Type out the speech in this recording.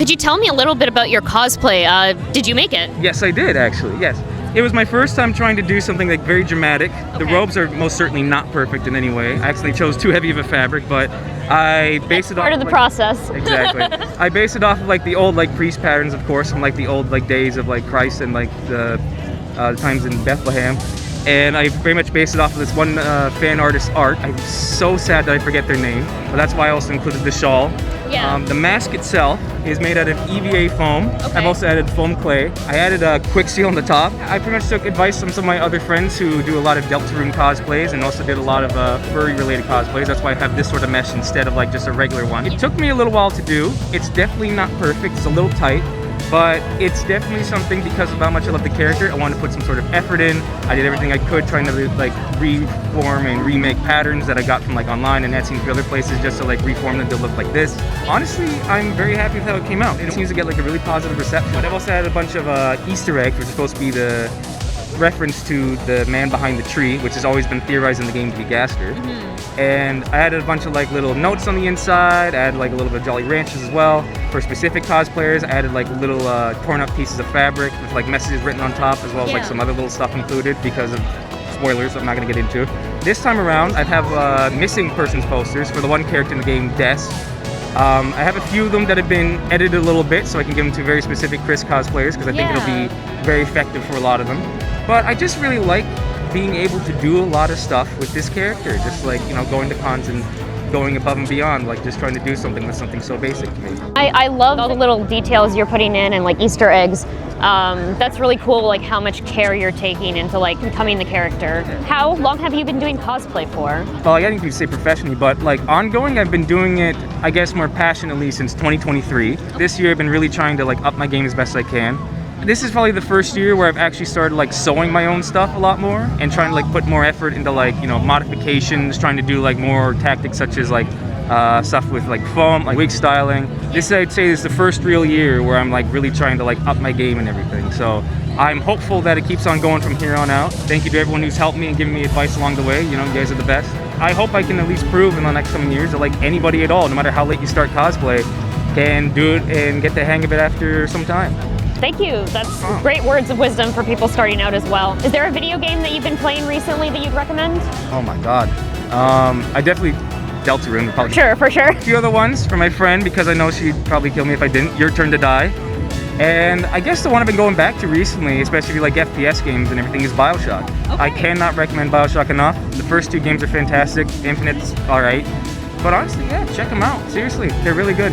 Could you tell me a little bit about your cosplay? Did you make it? Yes, I did actually, yes. It was my first time trying to do something like very dramatic. The robes are most certainly not perfect in any way. I actually chose too heavy of a fabric, but I based it off part of the process. Exactly. I based it off of like the old like priest patterns, of course, from like the old like days of like Christ and like the times in Bethlehem. And I very much based it off of this one fan artist's art. I'm so sad that I forget their name, but that's why I also included the shawl. Yeah. The mask itself is made out of EVA foam. Okay. I've also added foam clay. I added a quick seal on the top. I pretty much took advice from some of my other friends who do a lot of Deltarune cosplays and also did a lot of furry related cosplays. That's why I have this sort of mesh instead of like just a regular one. It took me a little while to do. It's definitely not perfect. It's a little tight. But it's definitely something because of how much I love the character. I wanted to put some sort of effort in. I did everything I could trying to like reform and remake patterns that I got from like online and Etsy and a few other places just to like reform them to look like this. Honestly, I'm very happy with how it came out. It seems to get like a really positive reception. I've also had a bunch of Easter eggs, which are supposed to be the reference to the man behind the tree, which has always been theorized in the game to be Gaster. And I added a bunch of like little notes on the inside. I added like a little bit of Jolly Ranchers as well. For specific cosplayers, I added like little torn up pieces of fabric with like messages written on top, as well as like some other little stuff included because of spoilers I'm not going to get into. This time around, I have missing persons posters for the one character in the game, Des. I have a few of them that have been edited a little bit so I can give them to very specific Chris cosplayers because I think it'll be very effective for a lot of them. But I just really like being able to do a lot of stuff with this character, just like, you know, going to cons and going above and beyond, like just trying to do something with something so basic to me. I love all the little details you're putting in and like Easter eggs. That's really cool, like how much care you're taking into like becoming the character. How long have you been doing cosplay for? Well, I didn't even say professionally, but like ongoing, I've been doing it, I guess, more passionately since 2023. This year I've been really trying to like up my game as best I can. This is probably the first year where I've actually started like sewing my own stuff a lot more and trying to like put more effort into like, you know, modifications, trying to do like more tactics such as like stuff with like foam, like wig styling. This, I'd say, is the first real year where I'm like really trying to like up my game and everything. So I'm hopeful that it keeps on going from here on out. Thank you to everyone who's helped me and given me advice along the way. You know, you guys are the best. I hope I can at least prove in the next coming years that like anybody at all, no matter how late you start cosplay, can do it and get the hang of it after some time. Thank you. That's great words of wisdom for people starting out as well. Is there a video game that you've been playing recently that you'd recommend? Oh my god. I definitely Deltarune would probably. Sure, for sure. A few other ones for my friend because I know she'd probably kill me if I didn't. Your Turn to Die. And I guess the one I've been going back to recently, especially if you like FPS games and everything, is BioShock. Okay. I cannot recommend BioShock enough. The first two games are fantastic. Infinite's alright. But honestly, yeah, check them out. Seriously, they're really good.